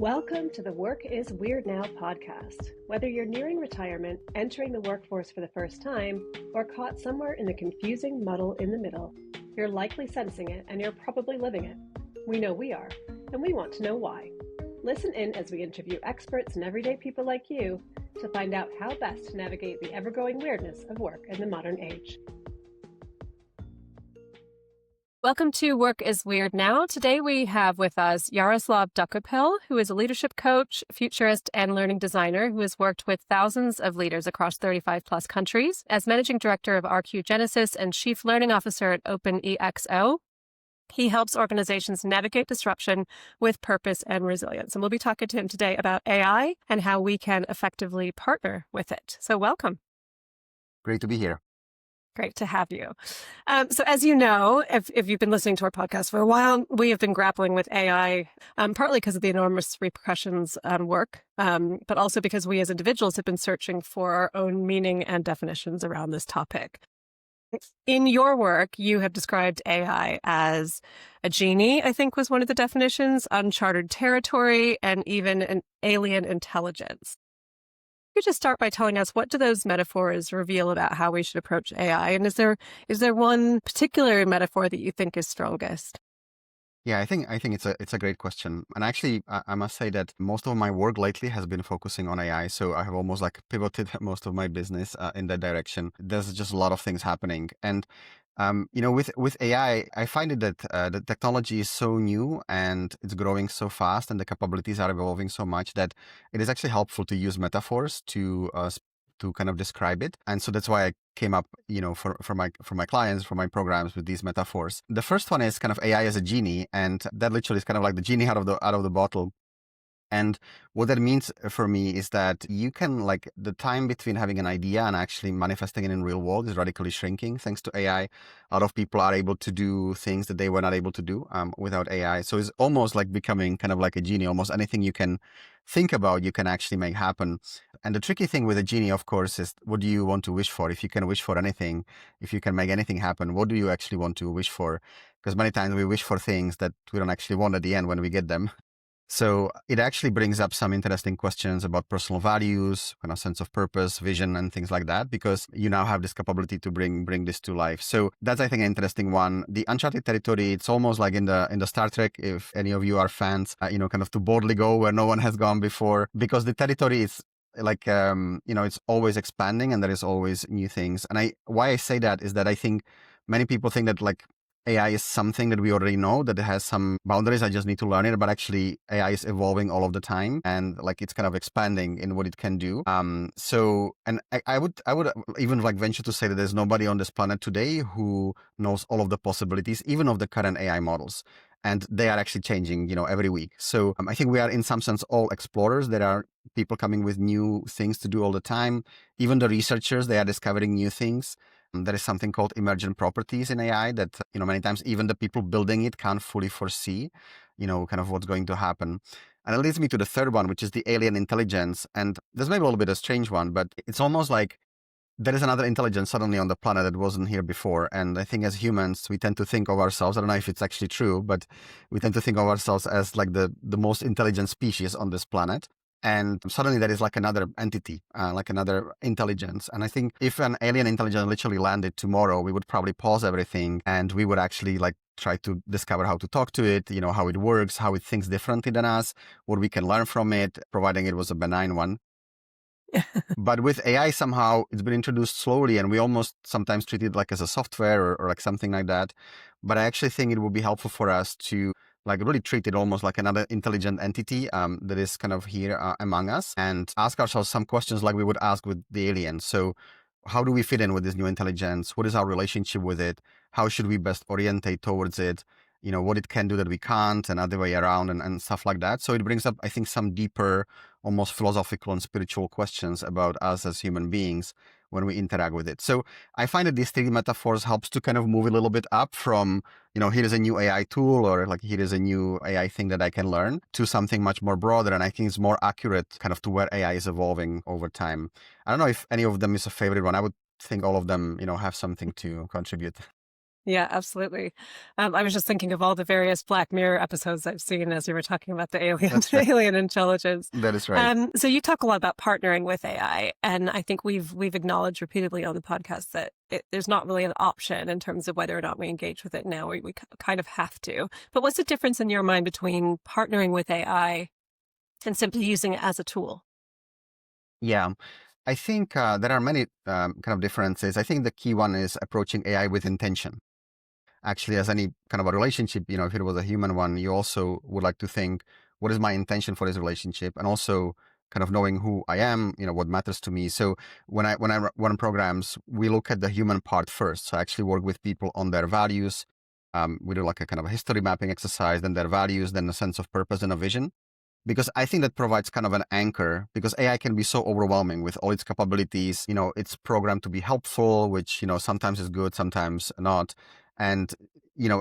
Welcome to the Work is Weird Now podcast. Whether you're nearing retirement, entering the workforce for the first time, or caught somewhere in the confusing muddle in the middle, you're likely sensing it and you're probably living it. We know we are, and we want to know why. Listen in as we interview experts and everyday people like you to find out how best to navigate the ever-growing weirdness of work in the modern age. Welcome to Work is Weird Now. Today we have with us Jaroslav Dokoupil, who is a leadership coach, futurist, and learning designer who has worked with thousands of leaders across 35 plus countries. As managing director of RQ Genesis and chief learning officer at OpenExO, he helps organizations navigate disruption with purpose and resilience. And we'll be talking to him today about AI and how we can effectively partner with it. So welcome. Great to be here. Great to have you. So as you know, if you've been listening to our podcast for a while, we have been grappling with AI, partly because of the enormous repercussions on work, but also because we as individuals have been searching for our own meaning and definitions around this topic. In your work, you have described AI as a genie, I think was one of the definitions, uncharted territory, and even an alien intelligence. You just start by telling us, what do those metaphors reveal about how we should approach AI? And is there one particular metaphor that you think is strongest? Yeah, I think it's a great question. And actually, I must say that most of my work lately has been focusing on AI. So I have almost like pivoted most of my business in that direction. There's just a lot of things happening. And with AI, I find it that the technology is so new and it's growing so fast, and the capabilities are evolving so much that it is actually helpful to use metaphors to kind of describe it. And so that's why I came up, for my clients, for my programs, with these metaphors. The first one is kind of AI as a genie, and that literally is kind of like the genie out of the bottle. And what that means for me is that you can, like, the time between having an idea and actually manifesting it in real world is radically shrinking thanks to AI. A lot of people are able to do things that they were not able to do without AI. So it's almost like becoming kind of like a genie. Almost anything you can think about, you can actually make happen. And the tricky thing with a genie, of course, is what do you want to wish for? If you can wish for anything, if you can make anything happen, what do you actually want to wish for? Because many times we wish for things that we don't actually want at the end when we get them. So it actually brings up some interesting questions about personal values, kind of sense of purpose, vision, and things like that, because you now have this capability to bring this to life. So that's, I think, an interesting one. The Uncharted Territory, it's almost like in the Star Trek, if any of you are fans, kind of to boldly go where no one has gone before, because the territory is like, it's always expanding and there is always new things. And why I say that is that I think many people think that, like, AI is something that we already know, that it has some boundaries. I just need to learn it. But actually, AI is evolving all of the time, and like it's kind of expanding in what it can do. And I would even like venture to say that there's nobody on this planet today who knows all of the possibilities, even of the current AI models. And they are actually changing, every week. So I think we are in some sense all explorers. There are people coming with new things to do all the time. Even the researchers, they are discovering new things. There is something called emergent properties in AI that, many times even the people building it can't fully foresee, kind of what's going to happen. And it leads me to the third one, which is the alien intelligence. And this may be a little bit a strange one, but it's almost like there is another intelligence suddenly on the planet that wasn't here before. And I think as humans, we tend to think of ourselves, I don't know if it's actually true, but we tend to think of ourselves as like the most intelligent species on this planet. And suddenly there is like another entity, like another intelligence. And I think if an alien intelligence literally landed tomorrow, we would probably pause everything and we would actually like try to discover how to talk to it, how it works, how it thinks differently than us, what we can learn from it, providing it was a benign one. But with AI, somehow it's been introduced slowly and we almost sometimes treat it like as a software or like something like that. But I actually think it would be helpful for us to like really treat it almost like another intelligent entity that is kind of here among us, and ask ourselves some questions like we would ask with the aliens. So how do we fit in with this new intelligence? What is our relationship with it? How should we best orientate towards it? What it can do that we can't, and other way around, and stuff like that. So it brings up, I think, some deeper, almost philosophical and spiritual questions about us as human beings when we interact with it. So I find that these three metaphors helps to kind of move a little bit up from, here is a new AI tool, or like here is a new AI thing that I can learn, to something much more broader. And I think it's more accurate kind of to where AI is evolving over time. I don't know if any of them is a favorite one. I would think all of them, have something to contribute. Yeah, absolutely. I was just thinking of all the various Black Mirror episodes I've seen as you were talking about the alien That's right. alien intelligence. That is right. So you talk a lot about partnering with AI, and I think we've acknowledged repeatedly on the podcast that there's not really an option in terms of whether or not we engage with it now. We kind of have to. But what's the difference in your mind between partnering with AI and simply using it as a tool? Yeah. I think there are many kind of differences. I think the key one is approaching AI with intention. Actually, as any kind of a relationship, if it was a human one, you also would like to think, what is my intention for this relationship? And also kind of knowing who I am, what matters to me. So when I run programs, we look at the human part first. So I actually work with people on their values. We do like a kind of a history mapping exercise, then their values, then a sense of purpose and a vision, because I think that provides kind of an anchor, because AI can be so overwhelming with all its capabilities. It's programmed to be helpful, which, sometimes is good, sometimes not. And,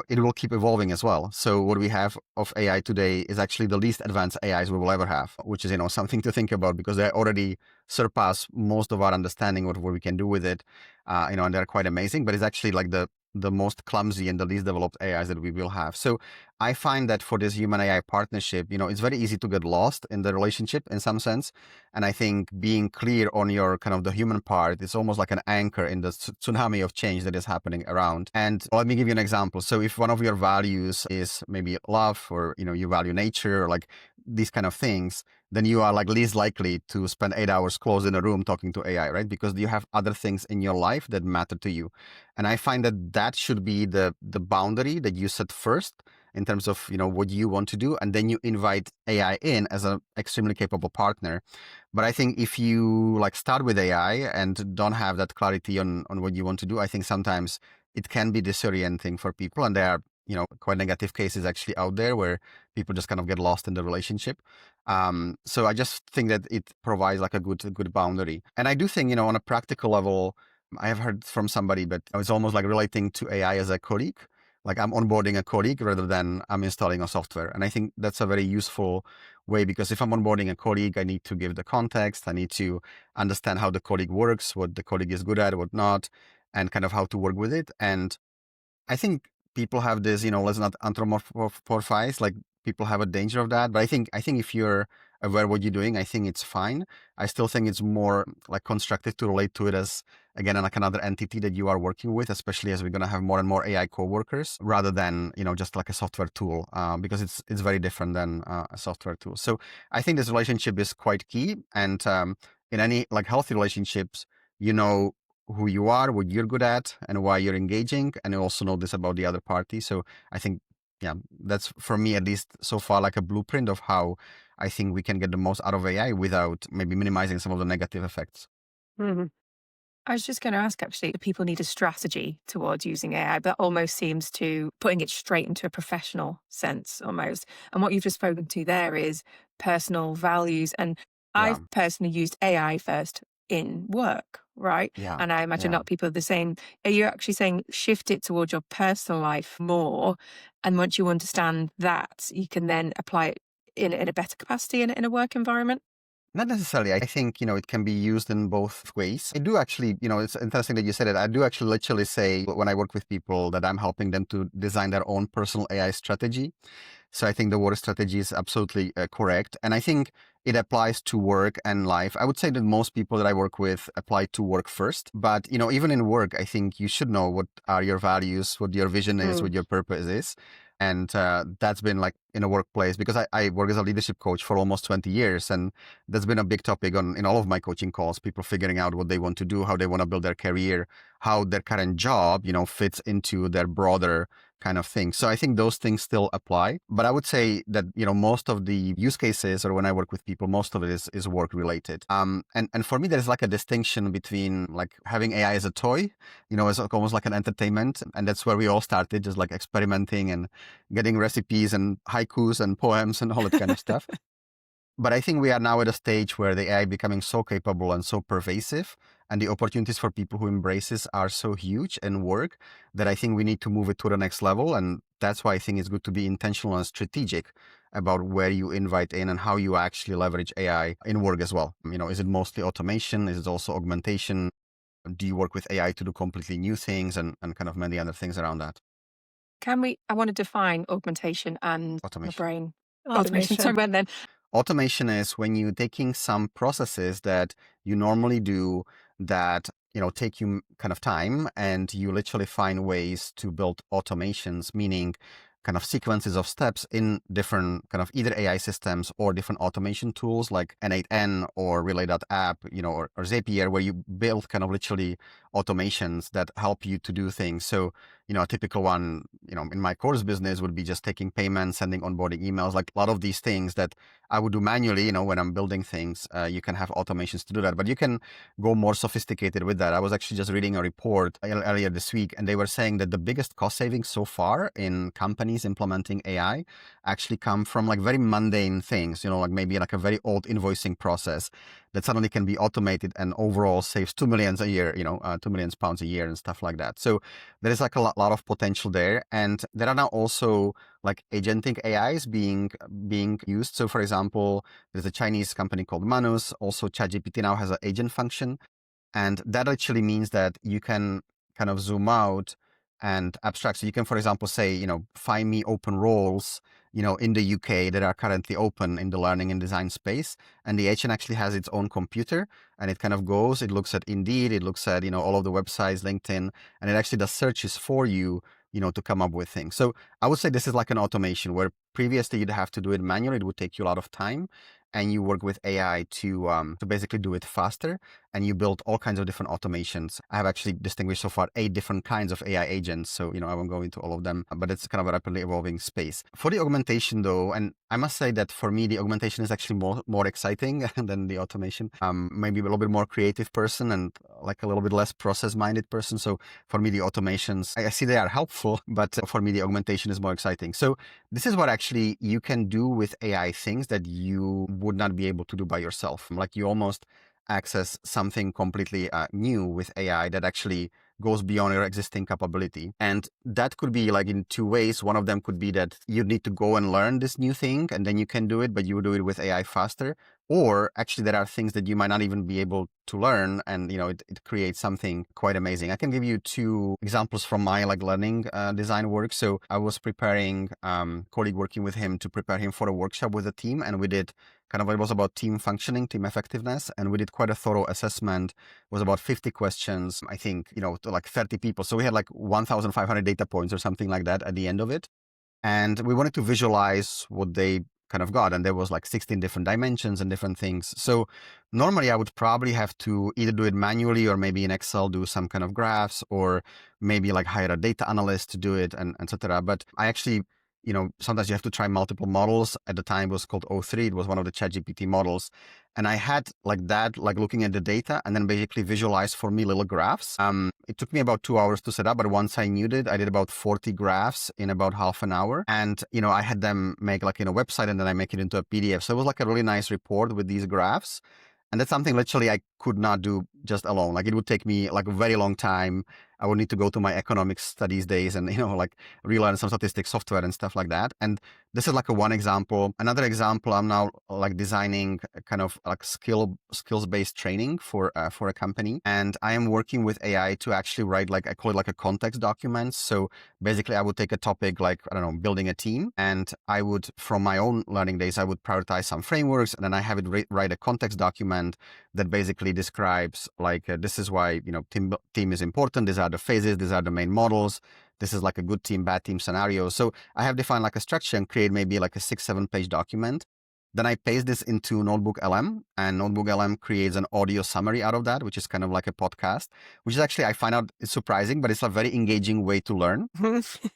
it will keep evolving as well. So what we have of AI today is actually the least advanced AIs we will ever have, which is, something to think about, because they already surpass most of our understanding of what we can do with it. And they're quite amazing, but it's actually like the most clumsy and the least developed AIs that we will have. So I find that for this human AI partnership, it's very easy to get lost in the relationship in some sense. And I think being clear on your kind of the human part is almost like an anchor in the tsunami of change that is happening around. And let me give you an example. So if one of your values is maybe love, or, you value nature, or like these kind of things, then you are like least likely to spend 8 hours closed in a room talking to AI, right? Because you have other things in your life that matter to you. And I find that that should be the boundary that you set first in terms of, what you want to do. And then you invite AI in as an extremely capable partner. But I think if you like start with AI and don't have that clarity on what you want to do, I think sometimes it can be disorienting for people. And there are, quite negative cases actually out there where people just kind of get lost in the relationship. So I just think that it provides like a good boundary. And I do think, on a practical level, I have heard from somebody, but it's almost like relating to AI as a colleague. Like I'm onboarding a colleague rather than I'm installing a software. And I think that's a very useful way, because if I'm onboarding a colleague, I need to give the context. I need to understand how the colleague works, what the colleague is good at, what not, and kind of how to work with it. And I think people have this, let's not anthropomorphize, like people have a danger of that. But I think if you're aware what you're doing, I think it's fine. I still think it's more like constructive to relate to it as, again, like another entity that you are working with, especially as we're going to have more and more AI coworkers, rather than, just like a software tool, because it's very different than a software tool. So I think this relationship is quite key. And in any like healthy relationships, you know who you are, what you're good at, and why you're engaging, and you also know this about the other party. So I think, yeah, that's for me at least so far like a blueprint of how I think we can get the most out of AI without maybe minimizing some of the negative effects. Mhm. I was just going to ask actually, do people need a strategy towards using AI, but almost seems to putting it straight into a professional sense almost. And what you've just spoken to there is personal values. And Yeah, I've personally used AI first in work, right? yeah, And I imagine yeah. not people are the same. Are you actually saying shift it towards your personal life more? And once you understand that, you can then apply it in a better capacity in a work environment? Not necessarily. I think, it can be used in both ways. I do actually, it's interesting that you said it. I do actually literally say when I work with people that I'm helping them to design their own personal AI strategy. So I think the word strategy is absolutely correct. And I think it applies to work and life. I would say that most people that I work with apply to work first. But, even in work, I think you should know what are your values, what your vision is, Mm. what your purpose is. And that's been like in a workplace, because I work as a leadership coach for almost 20 years. And that's been a big topic in all of my coaching calls, people figuring out what they want to do, how they want to build their career, how their current job, fits into their broader kind of thing. So I think those things still apply. But I would say that, most of the use cases, or when I work with people, most of it is work related. And for me, there's like a distinction between like having AI as a toy, as almost like an entertainment. And that's where we all started, just like experimenting and getting recipes and haikus and poems and all that kind of stuff. But I think we are now at a stage where the AI becoming so capable and so pervasive, and the opportunities for people who embrace this are so huge in work, that I think we need to move it to the next level. And that's why I think it's good to be intentional and strategic about where you invite in and how you actually leverage AI in work as well. Is it mostly automation? Is it also augmentation? Do you work with AI to do completely new things and kind of many other things around that? I want to define augmentation and my Automation. brain. Automation. Automation. Sorry, when then? Automation is when you're taking some processes that you normally do that, take you kind of time, and you literally find ways to build automations, meaning kind of sequences of steps in different kind of either AI systems or different automation tools like N8N or Relay.app, or Zapier, where you build kind of literally automations that help you to do things. So, a typical one, in my course business would be just taking payments, sending onboarding emails, like a lot of these things that I would do manually, when I'm building things. You can have automations to do that, but you can go more sophisticated with that. I was actually just reading a report earlier this week, and they were saying that the biggest cost savings so far in companies implementing AI actually come from like very mundane things, like maybe like a very old invoicing process that suddenly can be automated and overall saves 2 million a year, 2 million pounds a year and stuff like that. So there is like a lot of potential there. And there are now also like agentic AIs being used. So for example, there's a Chinese company called Manus. Also ChatGPT now has an agent function. And that actually means that you can kind of zoom out and abstract. So you can, for example, say, find me open roles, in the UK that are currently open in the learning and design space. And the agent actually has its own computer, and it kind of goes, it looks at Indeed, it looks at, all of the websites, LinkedIn, and it actually does searches for you, to come up with things. So I would say this is like an automation where previously you'd have to do it manually. It would take you a lot of time, and you work with AI to basically do it faster, and you build all kinds of different automations. I have actually distinguished so far 8 different kinds of AI agents. So, I won't go into all of them, but it's kind of a rapidly evolving space. For the augmentation though, and I must say that for me, the augmentation is actually more exciting than the automation. Maybe a little bit more creative person and like a little bit less process-minded person. So for me, the automations, I see they are helpful, but for me, the augmentation is more exciting. So this is what actually you can do with AI, things that you would not be able to do by yourself. Like you almost access something completely new with AI that actually goes beyond your existing capability. And that could be like in 2 ways. One of them could be that you need to go and learn this new thing and then you can do it, but you do it with AI faster. Or actually there are things that you might not even be able to learn, and it creates something quite amazing. I can give you 2 examples from my like learning design work. So I was preparing colleague working with him to prepare him for a workshop with a team, and we did kind of, it was about team functioning, team effectiveness, and we did quite a thorough assessment. It was about 50 questions, I think, to like 30 people. So we had like 1,500 data points or something like that at the end of it. And we wanted to visualize what they kind of got. And there was like 16 different dimensions and different things. So normally I would probably have to either do it manually or maybe in Excel do some kind of graphs, or maybe like hire a data analyst to do it, and etc. But I actually, sometimes you have to try multiple models. At the time it was called O3. It was one of the ChatGPT models. And I had like that, like looking at the data and then basically visualize for me little graphs. It took me about 2 hours to set up, but once I knew it, I did about 40 graphs in about half an hour. And, I had them make like in a website, and then I make it into a PDF. So it was like a really nice report with these graphs. And that's something literally I could not do just alone. Like it would take me like a very long time. I would need to go to my economics studies days and, like relearn some statistics software and stuff like that. And this is like a one example. Another example, I'm now like designing a kind of like skills-based training for a company. And I am working with AI to actually write, like, I call it like a context document. So basically I would take a topic like, I don't know, building a team. And I would, from my own learning days, I would prioritize some frameworks, and then I have it write a context document that basically describes like, this is why, team is important. These are the phases. These are the main models. This is like a good team, bad team scenario. So I have defined like a structure and create maybe like a 6-7 page document. Then I paste this into Notebook LM, and Notebook LM creates an audio summary out of that, which is kind of like a podcast, which is actually, I find out it's surprising, but it's a very engaging way to learn.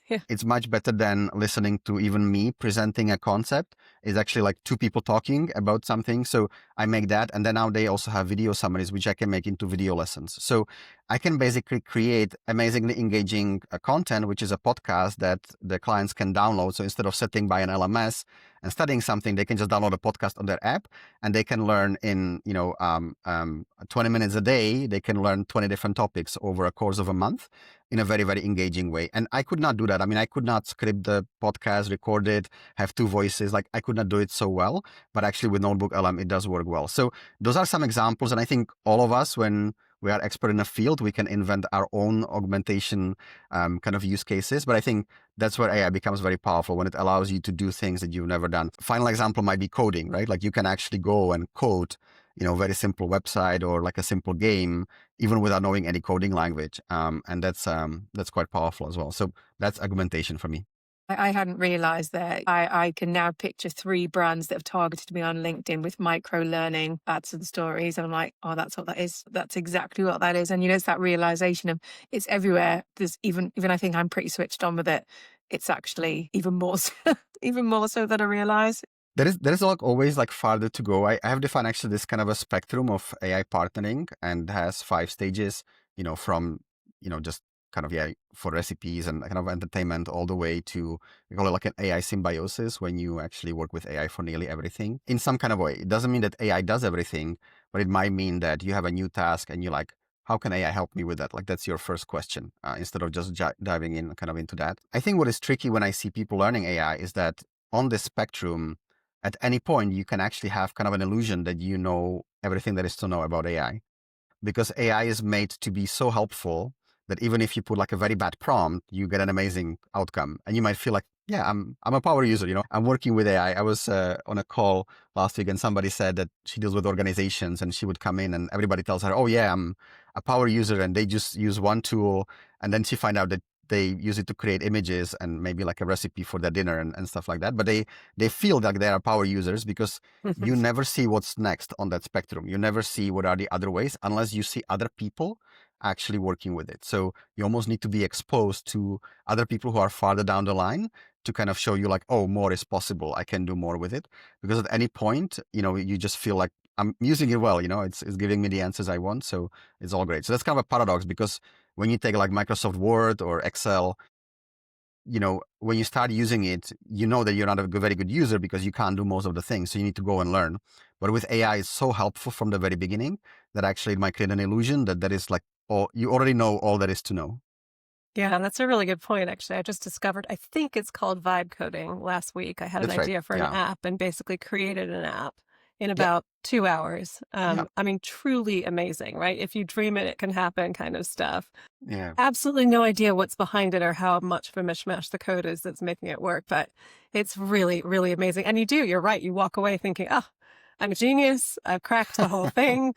Yeah. It's much better than listening to even me presenting a concept. It's actually like 2 people talking about something. So I make that. And then now they also have video summaries, which I can make into video lessons. So I can basically create amazingly engaging content, which is a podcast that the clients can download. So instead of sitting by an LMS and studying something, they can just download a podcast on their app, and they can learn in, 20 minutes a day. They can learn 20 different topics over a course of a month in a very, very engaging way. And I could not do that. I mean, I could not script the podcast, record it, have 2 voices. Like I could not do it so well, but actually with Notebook LM, it does work well. So those are some examples. And I think all of us, when we are expert in a field, we can invent our own augmentation kind of use cases. But I think that's where AI becomes very powerful, when it allows you to do things that you've never done. Final example might be coding, right? Like you can actually go and code, very simple website or like a simple game, even without knowing any coding language. And that's quite powerful as well. So that's augmentation for me. I hadn't realized that. I can now picture 3 brands that have targeted me on LinkedIn with micro learning ads and stories. And I'm like, oh, that's what that is. That's exactly what that is. And it's that realization of it's everywhere. There's even I think I'm pretty switched on with it. It's actually even more so, even more so than I realize. There is like always like farther to go. I have defined actually this kind of a spectrum of AI partnering, and has 5 stages, from, just kind of, for recipes and kind of entertainment, all the way to, we call it like an AI symbiosis, when you actually work with AI for nearly everything in some kind of way. It doesn't mean that AI does everything, but it might mean that you have a new task and you're like, how can AI help me with that? Like that's your first question, instead of just diving in kind of into that. I think what is tricky when I see people learning AI is that on this spectrum, at any point, you can actually have kind of an illusion that you know everything there is to know about AI, because AI is made to be so helpful that even if you put like a very bad prompt, you get an amazing outcome. And you might feel like, yeah, I'm a power user, I'm working with AI. I was on a call last week and somebody said that she deals with organizations, and she would come in and everybody tells her, oh yeah, I'm a power user, and they just use one tool. And then she find out that they use it to create images and maybe like a recipe for their dinner and stuff like that. But they feel like they are power users because you never see what's next on that spectrum. You never see what are the other ways unless you see other people actually working with it. So you almost need to be exposed to other people who are farther down the line to kind of show you like, oh, more is possible. I can do more with it. Because at any point, you just feel like I'm using it well, it's giving me the answers I want. So it's all great. So that's kind of a paradox, because when you take like Microsoft Word or Excel, when you start using it, you know that you're not a very good user because you can't do most of the things. So you need to go and learn. But with AI, it's so helpful from the very beginning that actually it might create an illusion that is like, oh, you already know all there is to know. Yeah, that's a really good point, actually. I just discovered, I think it's called vibe coding last week. I had That's an right. idea for an Yeah. app and basically created an app in Yeah. about 2 hours. Yeah. I mean, truly amazing, right? If you dream it, it can happen kind of stuff. Yeah. Absolutely no idea what's behind it or how much of a mishmash the code is that's making it work, but it's really, really amazing. And you're right. You walk away thinking, oh, I'm a genius. I've cracked the whole thing.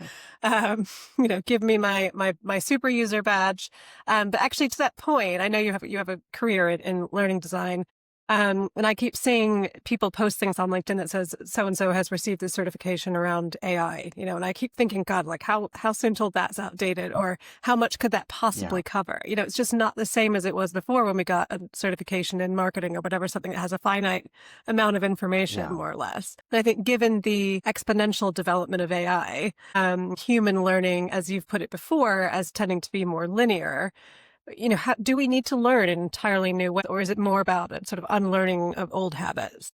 Give me my super user badge. But actually, to that point, I know you have a career in learning design. And I keep seeing people post things on LinkedIn that says so-and-so has received this certification around AI, and I keep thinking, God, like how soon till that's outdated, or how much could that possibly cover? It's just not the same as it was before when we got a certification in marketing or whatever, something that has a finite amount of information, more or less. And I think given the exponential development of AI, human learning, as you've put it before, as tending to be more linear, how, do we need to learn an entirely new way, or is it more about a sort of unlearning of old habits?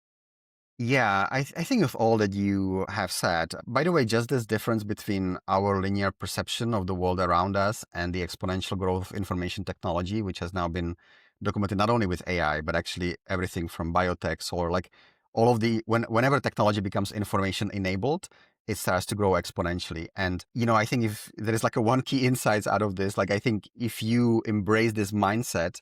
Yeah, I think of all that you have said. By the way, just this difference between our linear perception of the world around us and the exponential growth of information technology, which has now been documented not only with AI, but actually everything from biotech or like all of whenever technology becomes information enabled, it starts to grow exponentially. And, I think if there is like a one key insights out of this, like I think if you embrace this mindset,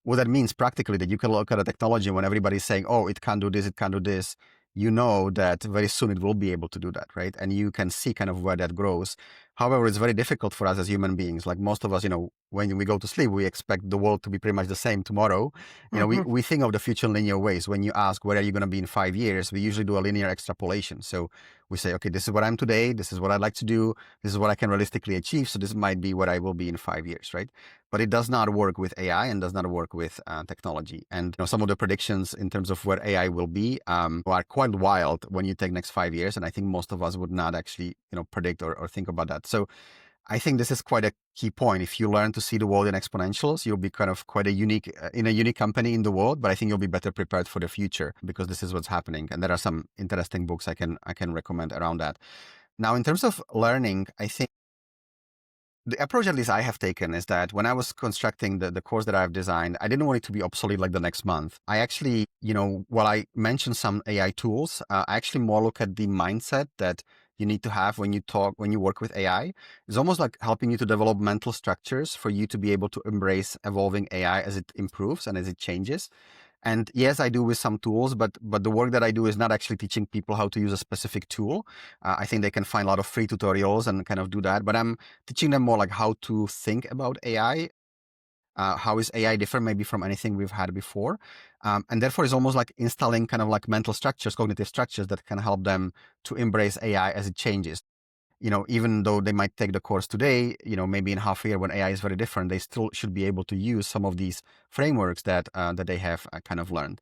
what that means practically, that you can look at a technology when everybody's saying, oh, it can't do this, it can't do this, you know that very soon it will be able to do that, right? And you can see kind of where that grows. However, it's very difficult for us as human beings. Like most of us, when we go to sleep, we expect the world to be pretty much the same tomorrow. We think of the future in linear ways. When you ask, where are you going to be in 5 years? We usually do a linear extrapolation. So we say, okay, this is what I'm today. This is what I'd like to do. This is what I can realistically achieve. So this might be what I will be in 5 years, right? But it does not work with AI and does not work with technology. And some of the predictions in terms of where AI will be are quite wild when you take next 5 years. And I think most of us would not actually predict or think about that. So I think this is quite a key point. If you learn to see the world in exponentials, you'll be kind of quite a unique company in the world. But I think you'll be better prepared for the future because this is what's happening. And there are some interesting books I can recommend around that. Now, in terms of learning, I think the approach, at least I have taken, is that when I was constructing the course that I've designed, I didn't want it to be obsolete like the next month. I actually, while I mentioned some AI tools, I actually more look at the mindset that you need to have when you work with AI. It's almost like helping you to develop mental structures for you to be able to embrace evolving AI as it improves and as it changes. And yes, I do with some tools, but the work that I do is not actually teaching people how to use a specific tool. I think they can find a lot of free tutorials and kind of do that, but I'm teaching them more like how to think about AI. How is AI different maybe from anything we've had before? And therefore, it's almost like installing kind of like mental structures, cognitive structures that can help them to embrace AI as it changes. Even though they might take the course today, maybe in half a year when AI is very different, they still should be able to use some of these frameworks that they have kind of learned.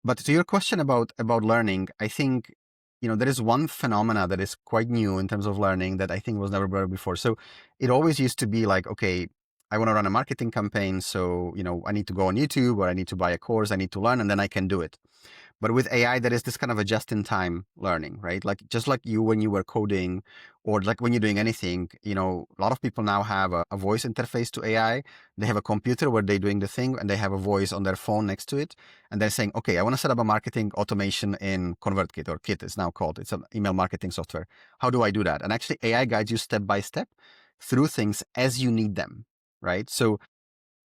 But to your question about learning, I think there is one phenomena that is quite new in terms of learning that I think was never brought before. So it always used to be like, okay, I want to run a marketing campaign, so I need to go on YouTube or I need to buy a course, I need to learn, and then I can do it. But with AI, there is this kind of a just-in-time learning, right? Like just like you when you were coding, or like when you're doing anything, a lot of people now have a voice interface to AI. They have a computer where they're doing the thing, and they have a voice on their phone next to it, and they're saying, "Okay, I want to set up a marketing automation in ConvertKit, or Kit it's now called. It's an email marketing software. How do I do that?" And actually, AI guides you step by step through things as you need them, right? So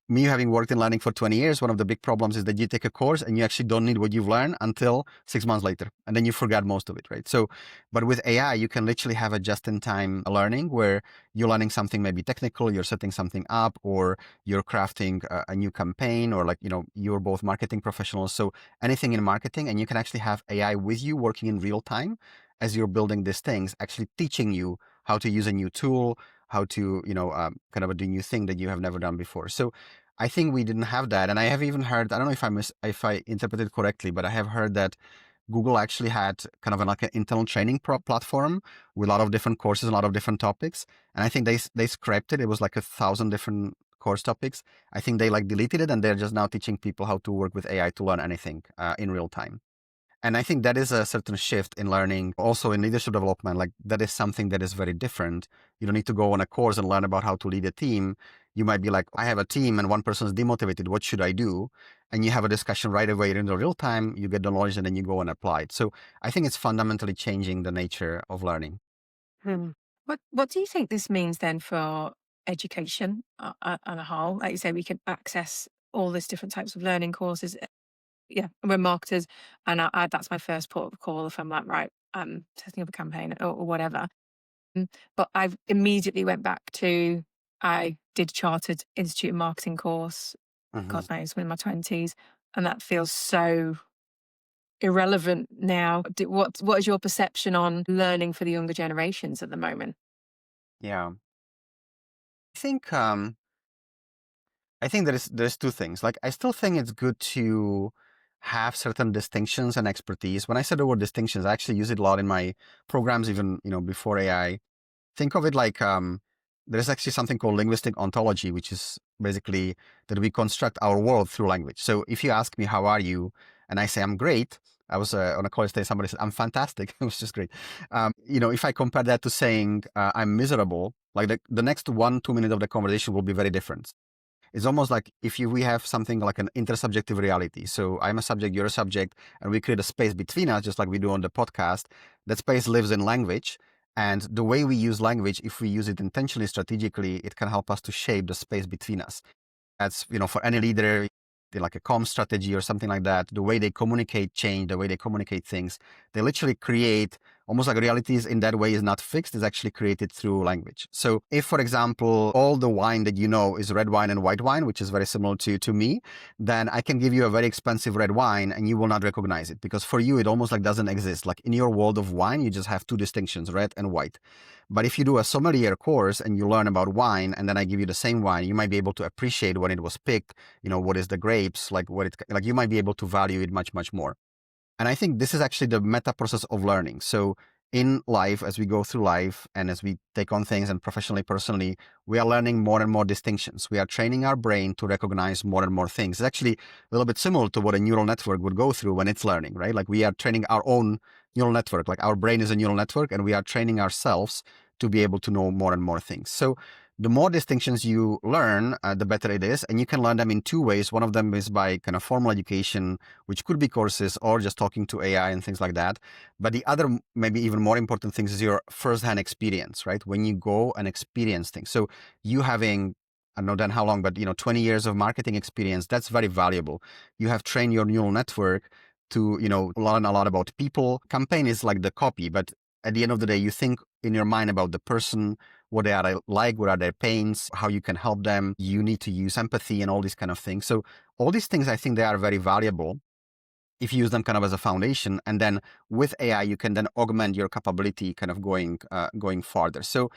me having worked in learning for 20 years, one of the big problems is that you take a course and you actually don't need what you've learned until 6 months later. And then you forget most of it, right? So, but with AI, you can literally have a just-in-time learning where you're learning something maybe technical, you're setting something up, or you're crafting a new campaign, or you're both marketing professionals. So anything in marketing, and you can actually have AI with you working in real time as you're building these things, actually teaching you how to use a new tool, how to, kind of do a new thing that you have never done before. So I think we didn't have that. And I have even heard, I don't know if I interpreted correctly, but I have heard that Google actually had kind of like an internal training platform with a lot of different courses, a lot of different topics. And I think they scrapped it. It was like 1,000 different course topics. I think they deleted it, and they're just now teaching people how to work with AI to learn anything in real time. And I think that is a certain shift in learning, also in leadership development. Like that is something that is very different. You don't need to go on a course and learn about how to lead a team. You might be like, I have a team and one person is demotivated. What should I do? And you have a discussion right away in the real time. You get the knowledge and then you go and apply it. So I think it's fundamentally changing the nature of learning. What do you think this means then for education on a whole? Like you say, we can access all these different types of learning courses. Yeah, we're marketers, and that's my first port of call if I'm like, right, I'm setting up a campaign or whatever. But I've immediately went back to, I did a Chartered Institute of Marketing course, God knows, in my 20s, and that feels so irrelevant now. What is your perception on learning for the younger generations at the moment? Yeah. I think there's two things. Like, I still think it's good to have certain distinctions and expertise. When I said the word distinctions, I actually use it a lot in my programs, even before AI. Think of it like there's actually something called linguistic ontology, which is basically that we construct our world through language. So if you ask me, how are you? And I say, I'm great. I was on a college day, somebody said, I'm fantastic. It was just great. If I compare that to saying I'm miserable, like the next 1-2 minutes of the conversation will be very different. It's almost like if we have something like an intersubjective reality. So I'm a subject, you're a subject, and we create a space between us, just like we do on the podcast. That space lives in language. And the way we use language, if we use it intentionally, strategically, it can help us to shape the space between us. That's, for any leader, like a comm strategy or something like that, the way they communicate change, the way they communicate things, they literally create almost like realities in that way is not fixed, is actually created through language. So if, for example, all the wine that you know is red wine and white wine, which is very similar to me, then I can give you a very expensive red wine and you will not recognize it, because for you, it almost like doesn't exist. Like in your world of wine, you just have two distinctions, red and white. But if you do a sommelier course and you learn about wine, and then I give you the same wine, you might be able to appreciate when it was picked, what is the grapes, like you might be able to value it much, much more. And I think this is actually the meta process of learning. So in life, as we go through life and as we take on things and professionally, personally, we are learning more and more distinctions. We are training our brain to recognize more and more things. It's actually a little bit similar to what a neural network would go through when it's learning, right? Like we are training our own neural network, like our brain is a neural network, and we are training ourselves to be able to know more and more things. So the more distinctions you learn, the better it is. And you can learn them in two ways. One of them is by kind of formal education, which could be courses or just talking to AI and things like that. But the other, maybe even more important things is your firsthand experience, right? When you go and experience things. So you having, I don't know then how long, but 20 years of marketing experience, that's very valuable. You have trained your neural network to, learn a lot about people. Campaign is like the copy, but at the end of the day, you think in your mind about the person, what they are like, what are their pains, how you can help them. You need to use empathy and all these kind of things. So all these things, I think they are very valuable if you use them kind of as a foundation. And then with AI, you can then augment your capability kind of going farther. So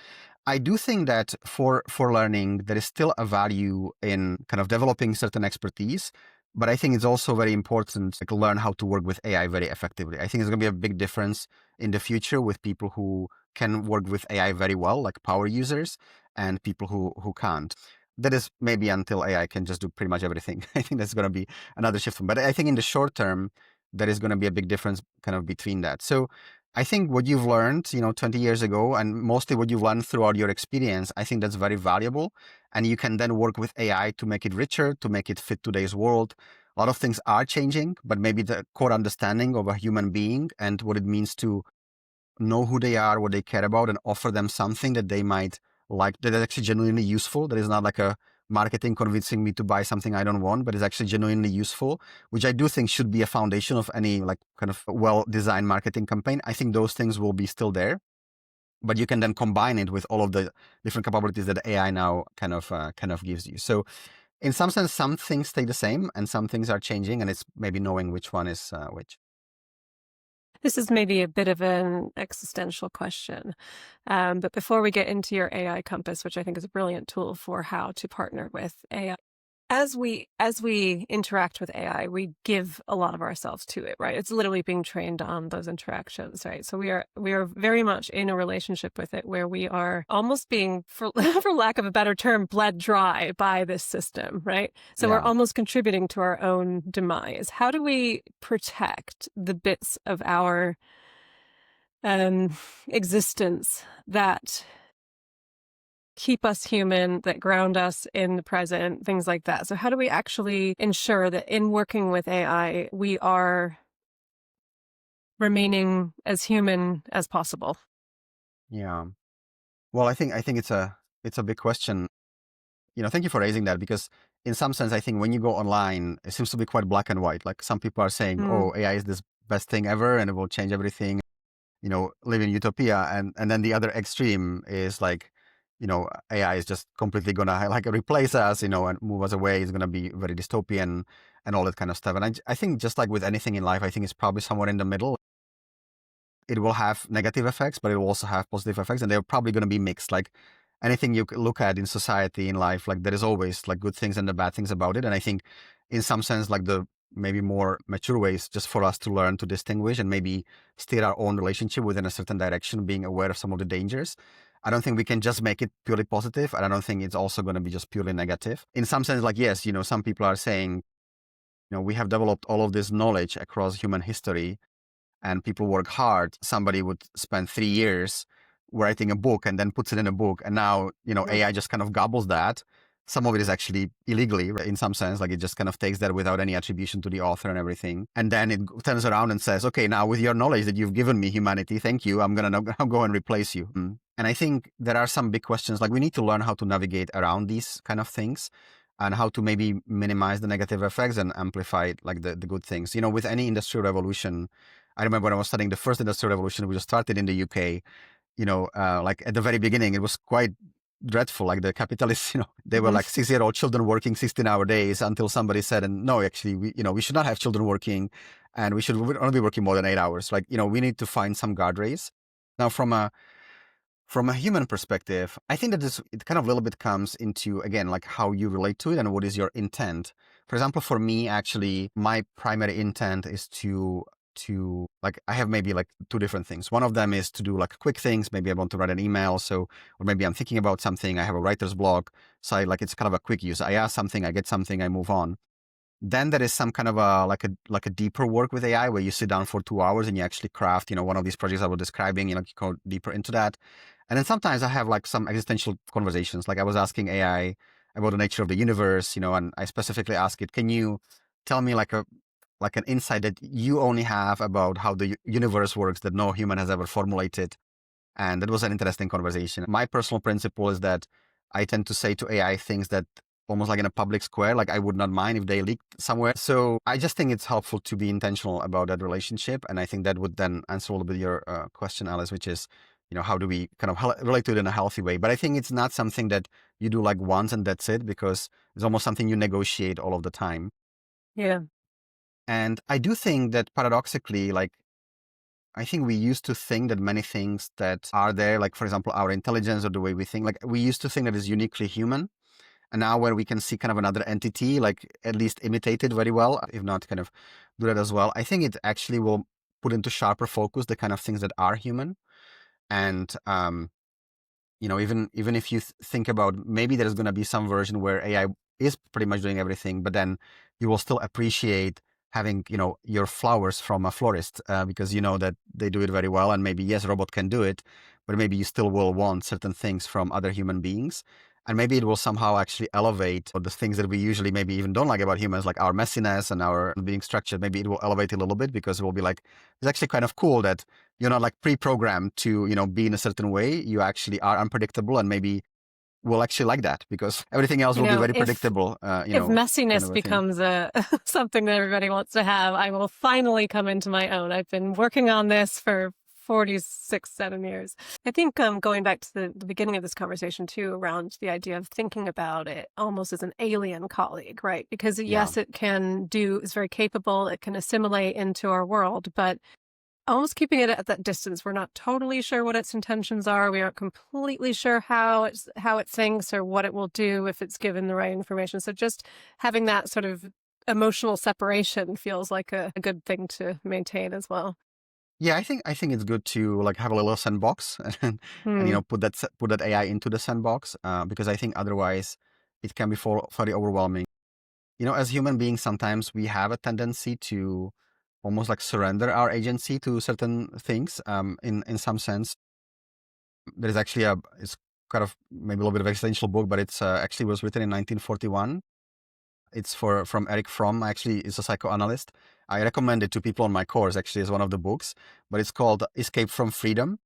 I do think that for learning, there is still a value in kind of developing certain expertise. But I think it's also very important to learn how to work with AI very effectively. I think it's going to be a big difference in the future with people who can work with AI very well, like power users, and people who can't. That is maybe until AI can just do pretty much everything. I think that's going to be another shift. But I think in the short term, there is going to be a big difference kind of between that. So I think what you've learned, 20 years ago, and mostly what you've learned throughout your experience, I think that's very valuable. And you can then work with AI to make it richer, to make it fit today's world. A lot of things are changing, but maybe the core understanding of a human being and what it means to know who they are, what they care about, and offer them something that they might like, that is actually genuinely useful. That is not like a marketing convincing me to buy something I don't want, but is actually genuinely useful, which I do think should be a foundation of any like kind of well-designed marketing campaign. I think those things will be still there, but you can then combine it with all of the different capabilities that AI now kind of gives you. So in some sense, some things stay the same and some things are changing, and it's maybe knowing which one is which. This is maybe a bit of an existential question. But before we get into your AI Compass, which I think is a brilliant tool for how to partner with AI, as we interact with AI, we give a lot of ourselves to it, right? It's literally being trained on those interactions, right? So we are very much in a relationship with it where we are almost being, for lack of a better term, bled dry by this system, right? So we're almost contributing to our own demise. How do we protect the bits of our existence that keep us human, that ground us in the present, things like that? So how do we actually ensure that in working with AI, we are remaining as human as possible? Yeah. Well, I think it's a big question. Thank you for raising that, because in some sense, I think when you go online, it seems to be quite black and white. Like some people are saying, oh, AI is this best thing ever and it will change everything, live in utopia. And then the other extreme is like, AI is just completely gonna like replace us, and move us away. It's gonna be very dystopian and all that kind of stuff. And I think just like with anything in life, I think it's probably somewhere in the middle. It will have negative effects, but it will also have positive effects, and they're probably going to be mixed. Like anything you look at in society, in life, like there is always like good things and the bad things about it. And I think in some sense, like the maybe more mature ways just for us to learn to distinguish and maybe steer our own relationship within a certain direction, being aware of some of the dangers. I don't think we can just make it purely positive, and I don't think it's also going to be just purely negative. In some sense, like, yes, some people are saying, we have developed all of this knowledge across human history and people work hard. Somebody would spend 3 years writing a book and then puts it in a book. And now, AI just kind of gobbles that. Some of it is actually illegally, right, in some sense, like it just kind of takes that without any attribution to the author and everything. And then it turns around and says, okay, now with your knowledge that you've given me, humanity, thank you. I'm going to go and replace you. And I think there are some big questions, like we need to learn how to navigate around these kind of things and how to maybe minimize the negative effects and amplify like the good things. With any industrial revolution, I remember when I was studying the first industrial revolution, which started in the UK, like at the very beginning, it was quite dreadful. Like the capitalists, they were like 6-year-old children working 16-hour days until somebody said, and no, actually, we should not have children working and we should only be working more than 8 hours. Like, we need to find some guardrails. Now, from a human perspective, I think that it kind of a little bit comes into, again, like how you relate to it and what is your intent. For example, for me, actually, my primary intent is to like, I have maybe like 2 different things. One of them is to do like quick things. Maybe I want to write an email. Or maybe I'm thinking about something. I have a writer's block. So it's kind of a quick use. I ask something, I get something, I move on. Then there is some kind of a deeper work with AI where you sit down for 2 hours and you actually craft, one of these projects I was describing, you go deeper into that. And then sometimes I have like some existential conversations. Like I was asking AI about the nature of the universe, and I specifically ask it, can you tell me like an insight that you only have about how the universe works that no human has ever formulated? And that was an interesting conversation. My personal principle is that I tend to say to AI things that almost like in a public square, like I would not mind if they leaked somewhere. So I just think it's helpful to be intentional about that relationship. And I think that would then answer a little bit your question, Alice, which is, how do we kind of relate to it in a healthy way? But I think it's not something that you do like once and that's it, because it's almost something you negotiate all of the time. Yeah. And I do think that paradoxically, like, I think we used to think that many things that are there, like, for example, our intelligence or the way we think, like, we used to think that is uniquely human. And now where we can see kind of another entity, like at least imitate it very well, if not kind of do that as well, I think it actually will put into sharper focus the kind of things that are human. And, even if you think about maybe there's going to be some version where AI is pretty much doing everything, but then you will still appreciate having, your flowers from a florist because you know that they do it very well. And maybe, yes, robot can do it, but maybe you still will want certain things from other human beings. And maybe it will somehow actually elevate the things that we usually maybe even don't like about humans, like our messiness and our being structured. Maybe it will elevate it a little bit because it will be like, it's actually kind of cool that you're not like pre-programmed to, be in a certain way. You actually are unpredictable, and maybe we'll actually like that because everything else will be very predictable. If messiness becomes something that everybody wants to have, I will finally come into my own. I've been working on this for 7 years. I think going back to the beginning of this conversation too, around the idea of thinking about it almost as an alien colleague, right? Because yes, it is very capable, it can assimilate into our world, but almost keeping it at that distance. We're not totally sure what its intentions are. We aren't completely sure how it thinks or what it will do if it's given the right information. So just having that sort of emotional separation feels like a good thing to maintain as well. Yeah, I think it's good to like have a little sandbox and put that AI into the sandbox because I think otherwise it can be very overwhelming. As human beings, sometimes we have a tendency to almost like surrender our agency to certain things. In some sense, there is actually it's kind of maybe a little bit of existential book, but it's actually was written in 1941. It's from Eric Fromm. Actually, is a psychoanalyst. I recommend it to people on my course. Actually, as one of the books, but it's called Escape from Freedom.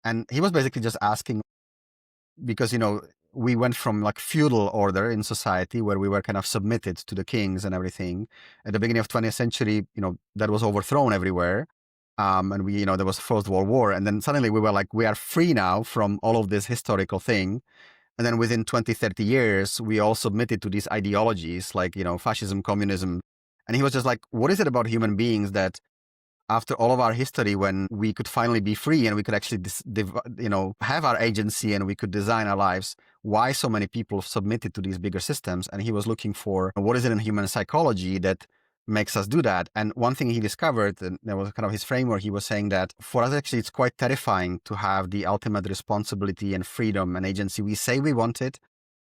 And he was basically just asking, because we went from like feudal order in society where we were kind of submitted to the kings and everything. At the beginning of 20th century, that was overthrown everywhere. And we, there was First World War, and then suddenly we were like, we are free now from all of this historical thing. And then within 20, 30 years, we all submitted to these ideologies like, fascism, communism. And he was just like, what is it about human beings that after all of our history, when we could finally be free and we could actually, have our agency and we could design our lives, why so many people submitted to these bigger systems? And he was looking for what is it in human psychology that makes us do that. And one thing he discovered, and that was kind of his framework, he was saying that for us, actually, it's quite terrifying to have the ultimate responsibility and freedom and agency. We say we want it,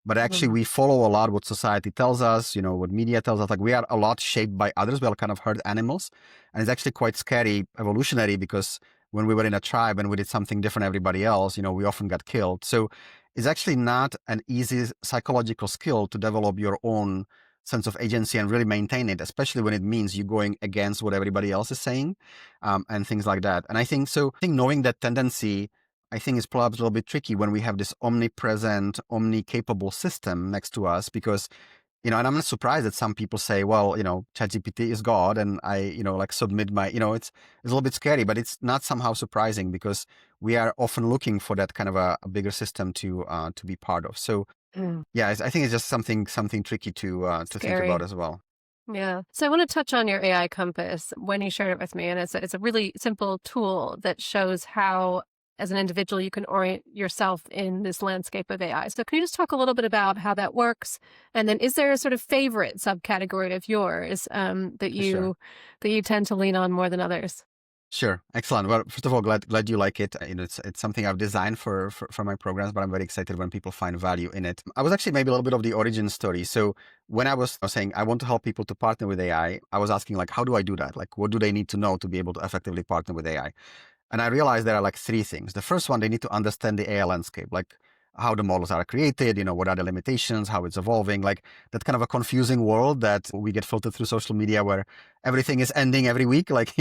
but actually we follow a lot what society tells us, what media tells us. Like we are a lot shaped by others. We are kind of herd animals. And it's actually quite scary evolutionary because when we were in a tribe and we did something different than everybody else, we often got killed. So it's actually not an easy psychological skill to develop your own sense of agency and really maintain it, especially when it means you going against what everybody else is saying and things like that. And I think knowing that tendency, I think is perhaps a little bit tricky when we have this omnipresent, omni-capable system next to us because, and I'm not surprised that some people say, well, ChatGPT is God and I, like submit my, it's a little bit scary, but it's not somehow surprising because we are often looking for that kind of a bigger system to be part of. So yeah, I think it's just something tricky to think about as well. Yeah. So I want to touch on your AI Compass when you shared it with me. And it's a really simple tool that shows how, as an individual, you can orient yourself in this landscape of AI. So can you just talk a little bit about how that works? And then is there a sort of favorite subcategory of yours that you tend to lean on more than others? Sure. Excellent. Well, first of all, glad you like it. It's something I've designed for my programs, but I'm very excited when people find value in it. I was actually maybe a little bit of the origin story. So when I was saying I want to help people to partner with AI, I was asking like, how do I do that? Like, what do they need to know to be able to effectively partner with AI? And I realized there are like three things. The first one, they need to understand the AI landscape, like how the models are created, what are the limitations, how it's evolving, like that kind of a confusing world that we get filtered through social media where everything is ending every week, like,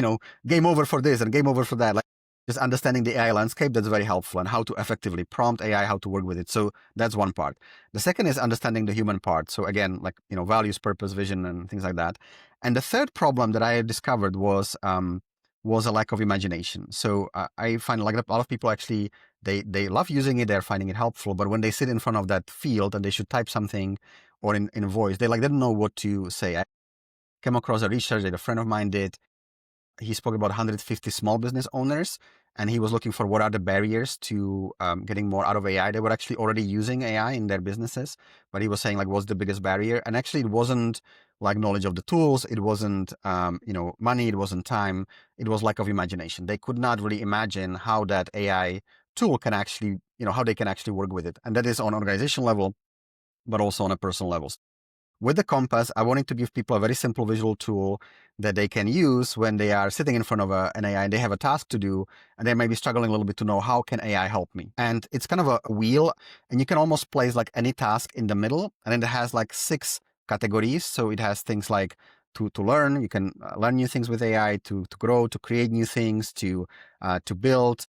game over for this and game over for that. Like just understanding the AI landscape, that's very helpful, and how to effectively prompt AI, how to work with it. So that's one part. The second is understanding the human part. So again, like, values, purpose, vision, and things like that. And the third problem that I discovered was a lack of imagination. So I find like a lot of people actually, they love using it, they're finding it helpful, but when they sit in front of that field and they should type something or in voice, they don't know what to say. I came across a research that a friend of mine did. He spoke about 150 small business owners, and he was looking for what are the barriers to getting more out of AI. They were actually already using AI in their businesses, but he was saying like, what's the biggest barrier? And actually it wasn't like knowledge of the tools. It wasn't, money. It wasn't time. It was lack of imagination. They could not really imagine how that AI tool can actually, how they can actually work with it. And that is on an organizational level, but also on a personal level. With the Compass, I wanted to give people a very simple visual tool that they can use when they are sitting in front of an AI and they have a task to do, and they may be struggling a little bit to know, how can AI help me? And it's kind of a wheel, and you can almost place like any task in the middle, and then it has like 6 categories. So it has things like to learn. You can learn new things with AI, to grow, to create new things, to build,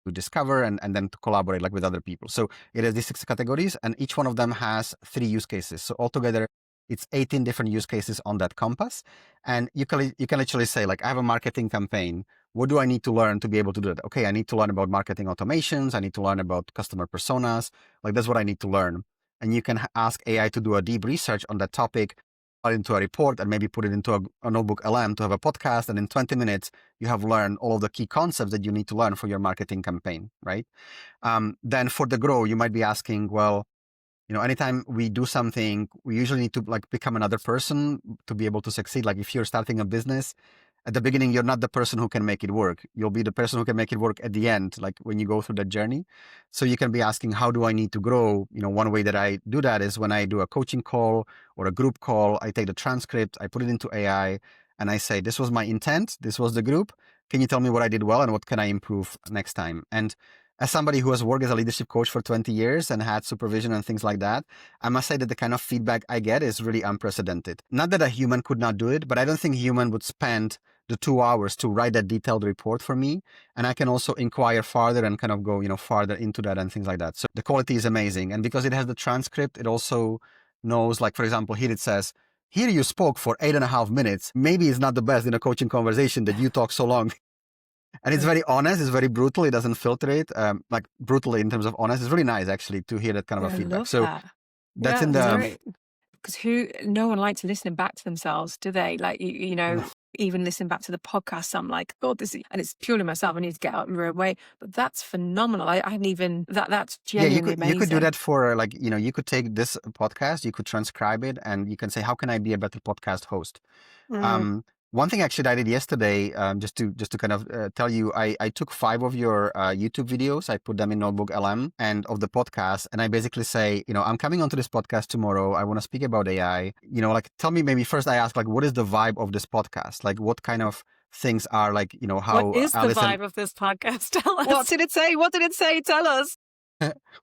to discover, and then to collaborate like with other people. So it has these 6 categories, and each one of them has 3 use cases. So altogether, it's 18 different use cases on that Compass. And you can literally say, like, I have a marketing campaign. What do I need to learn to be able to do that? Okay, I need to learn about marketing automations. I need to learn about customer personas. Like, that's what I need to learn. And you can ask AI to do a deep research on that topic, put into a report, and maybe put it into a notebook LM to have a podcast. And in 20 minutes, you have learned all of the key concepts that you need to learn for your marketing campaign, right? Then for the grow, you might be asking, well, anytime we do something, we usually need to like become another person to be able to succeed. Like if you're starting a business, at the beginning, you're not the person who can make it work. You'll be the person who can make it work at the end, like when you go through that journey. So you can be asking, how do I need to grow? One way that I do that is when I do a coaching call or a group call, I take the transcript, I put it into AI, and I say, this was my intent. This was the group. Can you tell me what I did well and what can I improve next time? And as somebody who has worked as a leadership coach for 20 years and had supervision and things like that, I must say that the kind of feedback I get is really unprecedented. Not that a human could not do it, but I don't think a human would spend the 2 hours to write that detailed report for me. And I can also inquire farther and kind of go, farther into that and things like that. So the quality is amazing. And because it has the transcript, it also knows, like, for example, here it says, here you spoke for 8.5 minutes. Maybe it's not the best in a coaching conversation that you talk so long. And it's very honest. It's very brutal. It doesn't filter it, like brutally in terms of honest. It's really nice actually to hear that kind of a feedback. Love So that. that's Yeah, in that's the, great. Because no one likes listening back to themselves, do they? Like, No. even listening back to the podcast, I'm like, God, and it's purely myself. I need to get out of my own way. But that's phenomenal. I haven't even, that's yeah, genuinely amazing. you could do that for like, you could take this podcast, you could transcribe it, and you can say, how can I be a better podcast host? One thing actually that I did yesterday, just to kind of tell you, I took 5 of your YouTube videos, I put them in Notebook LM and of the podcast, and I basically say, I'm coming onto this podcast tomorrow. I want to speak about AI. Like, tell me, maybe first I ask, like, what is the vibe of this podcast? Like, what kind of things are like, how What is Alice the vibe of this podcast? Tell us. What did it say? What did it say? Tell us.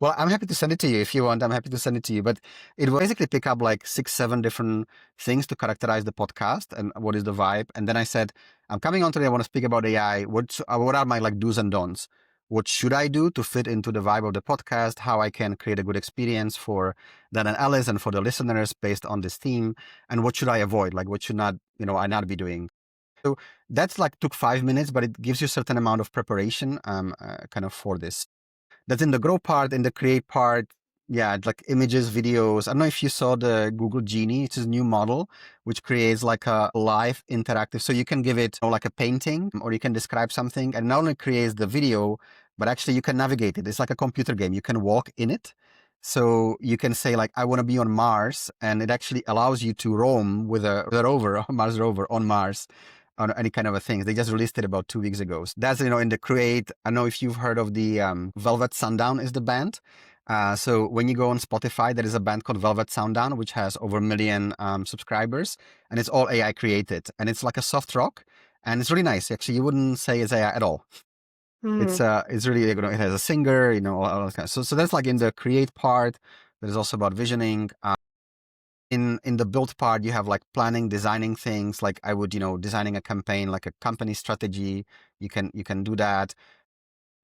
Well, I'm happy to send it to you if you want. I'm happy to send it to you. But it will basically pick up like 6, 7 different things to characterize the podcast and what is the vibe. And then I said, I'm coming on today. I want to speak about AI. What are my like do's and don'ts? What should I do to fit into the vibe of the podcast? How I can create a good experience for Dan and Alice and for the listeners based on this theme? And what should I avoid? Like, what should not, I not be doing? So that's like took 5 minutes, but it gives you a certain amount of preparation kind of for this. That's in the grow part. In the create part, yeah, like images, videos. I don't know if you saw the Google Genie. It's a new model which creates like a live interactive. So you can give it like a painting, or you can describe something, and not only creates the video, but actually you can navigate it. It's like a computer game. You can walk in it. So you can say like, I want to be on Mars, and it actually allows you to roam with a rover, a Mars rover on Mars, on any kind of a thing. They just released it about 2 weeks ago. So that's, in the create. I don't know if you've heard of the Velvet Sundown is the band. So when you go on Spotify, there is a band called Velvet Sundown, which has over 1 million subscribers, and it's all AI created. And it's like a soft rock, and it's really nice. Actually, you wouldn't say it's AI at all. Hmm. It's really, you know, it has a singer, you know, all those kind of, so that's like in the create part. There's also about visioning. In the build part, you have like planning, designing things. Like I would, you know, designing a campaign, like a company strategy. You can do that.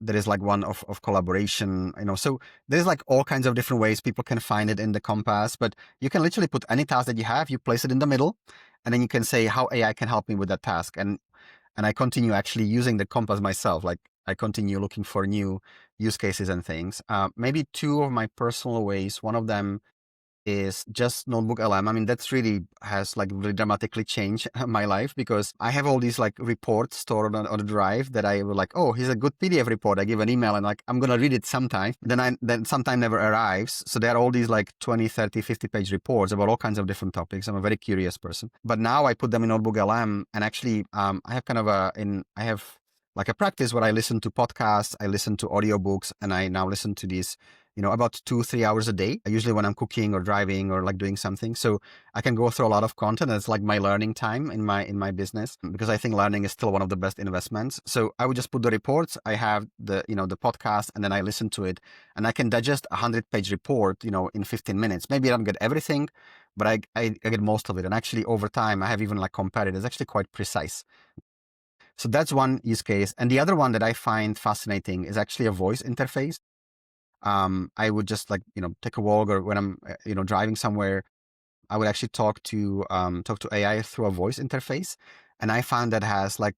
There is like one of collaboration, you know. So there's like all kinds of different ways people can find it in the Compass, but you can literally put any task that you have, you place it in the middle, and then you can say how AI can help me with that task. And I continue actually using the Compass myself. Like I continue looking for new use cases and things. Maybe two of my personal ways. One of them is just Notebook LM. I mean, that's really has like really dramatically changed my life, because I have all these like reports stored on a drive that I will like, oh, here's a good PDF report. I give an email and like, I'm going to read it sometime. Then sometime never arrives. So there are all these like 20, 30, 50 page reports about all kinds of different topics. I'm a very curious person, but now I put them in Notebook LM, and actually, I have kind of I have like a practice where I listen to podcasts, I listen to audiobooks, and I now listen to these, you know, about 2-3 hours a day, usually when I'm cooking or driving or like doing something. So I can go through a lot of content. It's like my learning time in my business, because I think learning is still one of the best investments. So I would just put the reports, I have the, you know, the podcast, and then I listen to it, and I can digest a 100-page report, you know, in 15 minutes. Maybe I don't get everything, but I get most of it. And actually over time, I have even like compared it. It's actually quite precise. So that's one use case. And the other one that I find fascinating is actually a voice interface. I would just like, you know, take a walk, or when I'm, you know, driving somewhere, I would actually talk to AI through a voice interface. And I found that has like,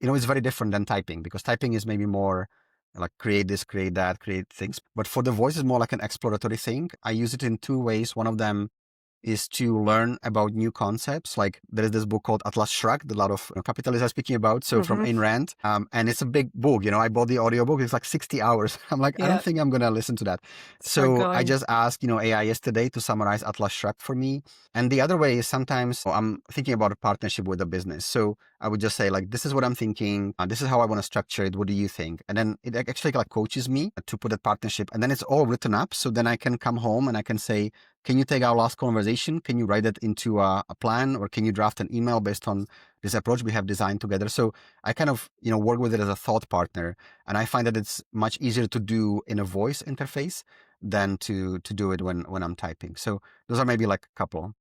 you know, it's very different than typing, because typing is maybe more like create this, create that, create things. But for the voice, is more like an exploratory thing. I use it in two ways. One of them is to learn about new concepts. Like there is this book called Atlas Shrugged that a lot of capitalists are speaking about. So from Ayn Rand, and it's a big book. You know, I bought the audiobook. It's like 60 hours. I'm like, I don't think I'm going to listen to that. Start So I going. just asked, you know, AI yesterday to summarize Atlas Shrugged for me. And the other way is sometimes I'm thinking about a partnership with a business. So I would just say like, this is what I'm thinking. This is how I want to structure it. What do you think? And then it actually like coaches me to put a partnership, and then it's all written up. So then I can come home and I can say, can you take our last conversation? Can you write it into a plan, or can you draft an email based on this approach we have designed together? So I kind of, you know, work with it as a thought partner, and I find that it's much easier to do in a voice interface than to do it when I'm typing. So those are maybe like a couple.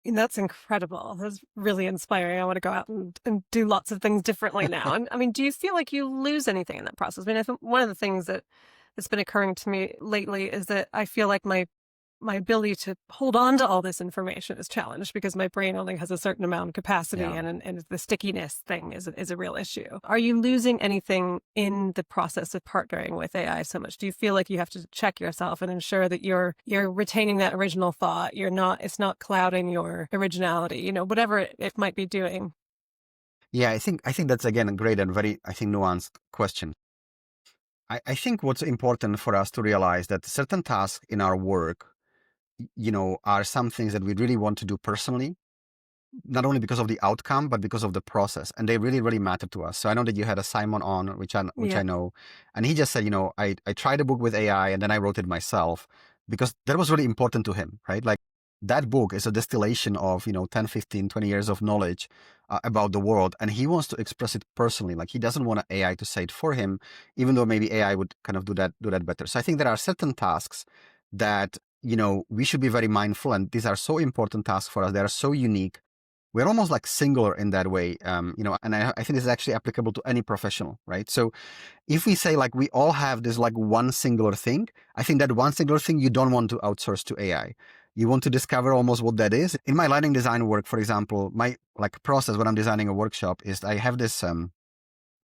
And that's incredible. That's really inspiring. I want to go out and do lots of things differently now. And I mean, do you feel like you lose anything in that process? I mean, I think one of the things that's been occurring to me lately is that I feel like my ability to hold on to all this information is challenged, because my brain only has a certain amount of capacity, Yeah. and the stickiness thing is a real issue. Are you losing anything in the process of partnering with AI so much? Do you feel like you have to check yourself and ensure that you're retaining that original thought? It's not clouding your originality, you know, whatever it might be doing. Yeah, I think that's again a great and very, I think, nuanced question. I think what's important for us to realize that certain tasks in our work, you know, are some things that we really want to do personally, not only because of the outcome, but because of the process. And they really, really matter to us. So I know that you had a Simon on, which I Yeah. know. And he just said, you know, I tried a book with AI and then I wrote it myself, because that was really important to him, right? Like that book is a distillation of, you know, 10, 15, 20 years of knowledge about the world. And he wants to express it personally. Like he doesn't want AI to say it for him, even though maybe AI would kind of do that better. So I think there are certain tasks that, you know, we should be very mindful. And these are so important tasks for us. They are so unique. We're almost like singular in that way, you know, and I think this is actually applicable to any professional, right? So if we say like we all have this like one singular thing, I think that one singular thing you don't want to outsource to AI. You want to discover almost what that is. In my lighting design work, for example, my like process when I'm designing a workshop is I have this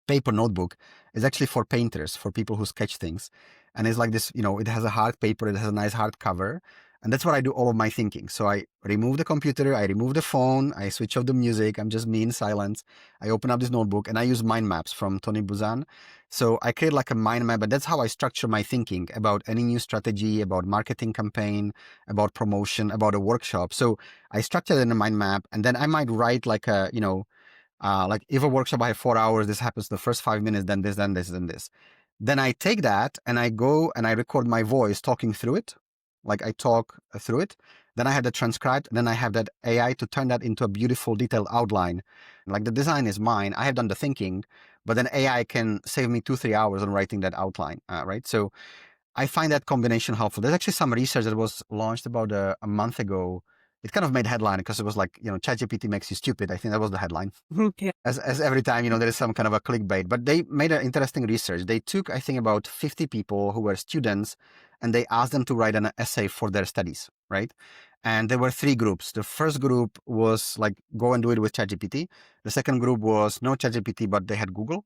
paper notebook. Is actually for painters, for people who sketch things. And it's like this, you know, it has a hard paper, it has a nice hard cover. And that's what I do all of my thinking. So I remove the computer, I remove the phone, I switch off the music, I'm just me in silence. I open up this notebook and I use mind maps from Tony Buzan. So I create like a mind map, and that's how I structure my thinking about any new strategy, about marketing campaign, about promotion, about a workshop. So I structure it in a mind map, and then I might write like a, you know, like if a workshop I have 4 hours, this happens the first 5 minutes, then this, then this, then this. Then I take that and I go and I record my voice talking through it. Like I talk through it. Then I have that transcribed. And then I have that AI to turn that into a beautiful detailed outline. Like the design is mine. I have done the thinking, but then AI can save me 2-3 hours on writing that outline, right? So I find that combination helpful. There's actually some research that was launched about a month ago. It kind of made headline because it was like, ChatGPT makes you stupid. I think that was the headline. Yeah. As every time, there is some kind of a clickbait. But they made an interesting research. They took, I think, about 50 people who were students, and they asked them to write an essay for their studies, right? And there were 3 groups. The first group was like, go and do it with ChatGPT. The second group was no ChatGPT, but they had Google.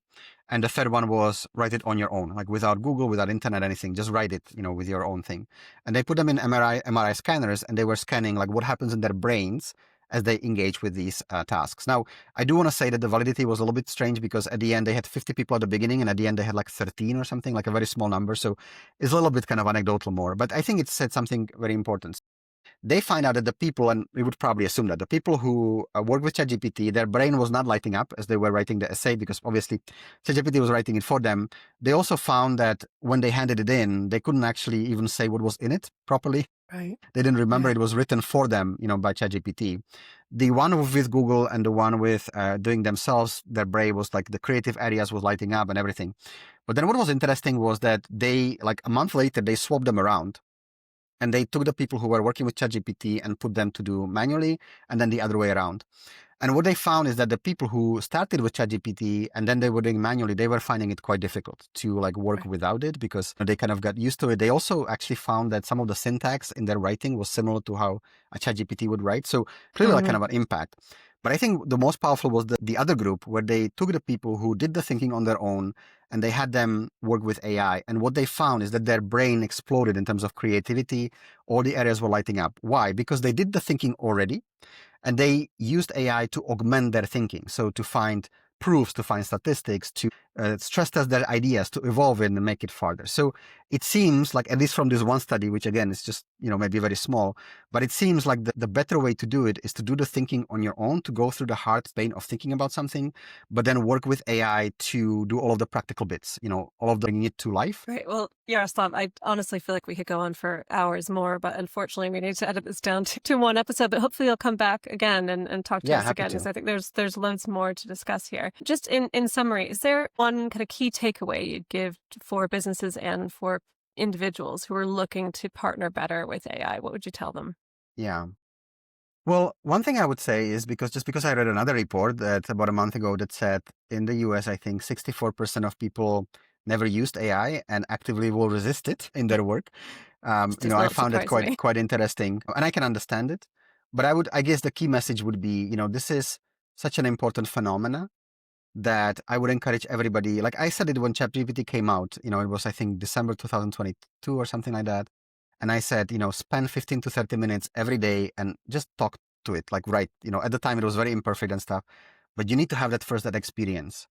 And the third one was write it on your own, like without Google, without internet, anything. Just write it, with your own thing. And they put them in MRI scanners, and they were scanning like what happens in their brains as they engage with these tasks. Now, I do want to say that the validity was a little bit strange because at the end they had 50 people at the beginning, and at the end they had like 13 or something, like a very small number. So it's a little bit kind of anecdotal more, but I think it said something very important. They find out that the people, and we would probably assume that the people who work with ChatGPT, their brain was not lighting up as they were writing the essay because obviously ChatGPT was writing it for them. They also found that when they handed it in, they couldn't actually even say what was in it properly. Right. They didn't remember it was written for them, by ChatGPT. The one with Google and the one with doing themselves, their brain was like the creative areas was lighting up and everything. But then what was interesting was that they, like a month later, they swapped them around. And they took the people who were working with ChatGPT and put them to do manually, and then the other way around. And what they found is that the people who started with ChatGPT and then they were doing manually, they were finding it quite difficult to like work without it because they kind of got used to it. They also actually found that some of the syntax in their writing was similar to how a ChatGPT would write. So clearly like kind of an impact. But I think the most powerful was the other group where they took the people who did the thinking on their own and they had them work with AI. And what they found is that their brain exploded in terms of creativity. All the areas were lighting up. Why? Because they did the thinking already. And they used AI to augment their thinking. So to find proofs, to find statistics, to stress test their ideas, to evolve it and make it farther. So it seems like, at least from this one study, which again is just, maybe very small, but it seems like the better way to do it is to do the thinking on your own, to go through the hard pain of thinking about something, but then work with AI to do all of the practical bits, all of the bringing it to life. Right. Well, Jaroslav, I honestly feel like we could go on for hours more, but unfortunately we need to edit this down to one episode, but hopefully you'll come back again and talk to us again, because I think there's loads more to discuss here. Just in summary, is there one kind of key takeaway you'd give for businesses and for individuals who are looking to partner better with AI? What would you tell them? Yeah. Well, one thing I would say is because I read another report that about a month ago that said in the US, I think 64% of people never used AI and actively will resist it in their work. I found it quite interesting, and I can understand it. But I guess the key message would be, this is such an important phenomena that I would encourage everybody. Like I said it when ChatGPT came out, it was, I think, December 2022 or something like that. And I said, spend 15 to 30 minutes every day and just talk to it. Like, write, at the time it was very imperfect and stuff, but you need to have that experience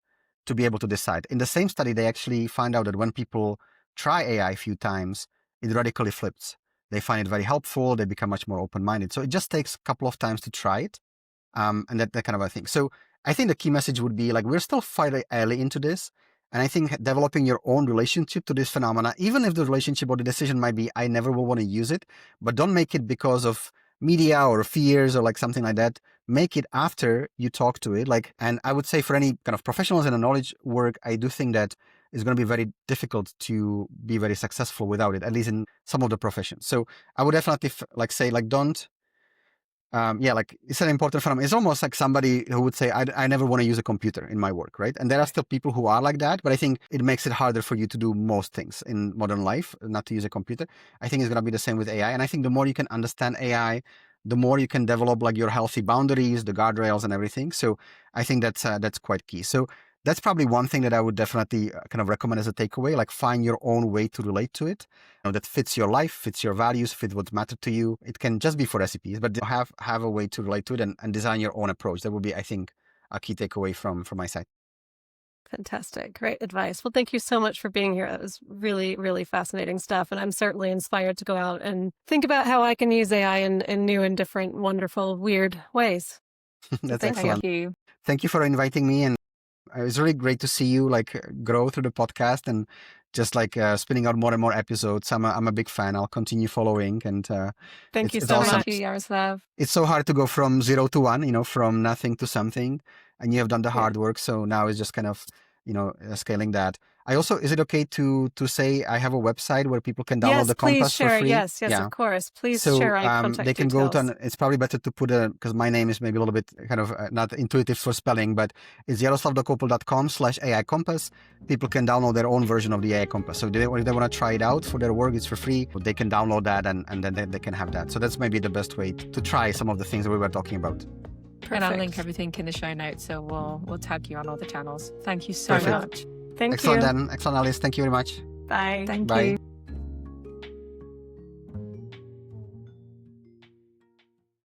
to be able to decide. In the same study, they actually find out that when people try AI a few times, it radically flips. They find it very helpful. They become much more open-minded. So it just takes a couple of times to try it. And that kind of a thing. So I think the key message would be like, we're still fairly early into this. And I think developing your own relationship to this phenomena, even if the relationship or the decision might be, I never will want to use it, but don't make it because of media or fears or like something like that. Make it after you talk to it. And I would say for any kind of professionals in the knowledge work, I do think that it's going to be very difficult to be very successful without it, at least in some of the professions. So I would definitely say don't. It's an important phenomenon. It's almost like somebody who would say, I never want to use a computer in my work, right? And there are still people who are like that, but I think it makes it harder for you to do most things in modern life, not to use a computer. I think it's going to be the same with AI. And I think the more you can understand AI, the more you can develop like your healthy boundaries, the guardrails and everything. So I think that's quite key. So that's probably one thing that I would definitely kind of recommend as a takeaway, like find your own way to relate to it, that fits your life, fits your values, fits what matters to you. It can just be for recipes, but have a way to relate to it and design your own approach. That would be, I think, a key takeaway from my side. Fantastic. Great advice. Well, thank you so much for being here. That was really, really fascinating stuff. And I'm certainly inspired to go out and think about how I can use AI in new and different, wonderful, weird ways. That's Thank excellent. you. Thank you for inviting me. And it was really great to see you grow through the podcast and just spinning out more and more episodes. I'm a big fan. I'll continue following. And thank you so much, Jaroslav. It's so hard to go from 0 to 1, from nothing to something. And you have done the hard work. So now it's just kind of scaling that. I also, is it okay to say I have a website where people can download Yes, the please Compass for share. free? Yes, Yeah. of course. Please So share any contact they can go details. to, it's probably better to put because my name is maybe a little bit kind of not intuitive for spelling, but it's jaroslavdokoupil.com/AI Compass. People can download their own version of the AI Compass. So if they want to try it out for their work, it's for free. They can download that and then they can have that. So that's maybe the best way to try some of the things that we were talking about. Perfect. And I'll link everything in the show notes, so we'll tag you on all the channels. Thank you so Perfect. much. Thank Excellent, you. then. Excellent, Alice. Thank you very much. Bye. Thank Bye. you.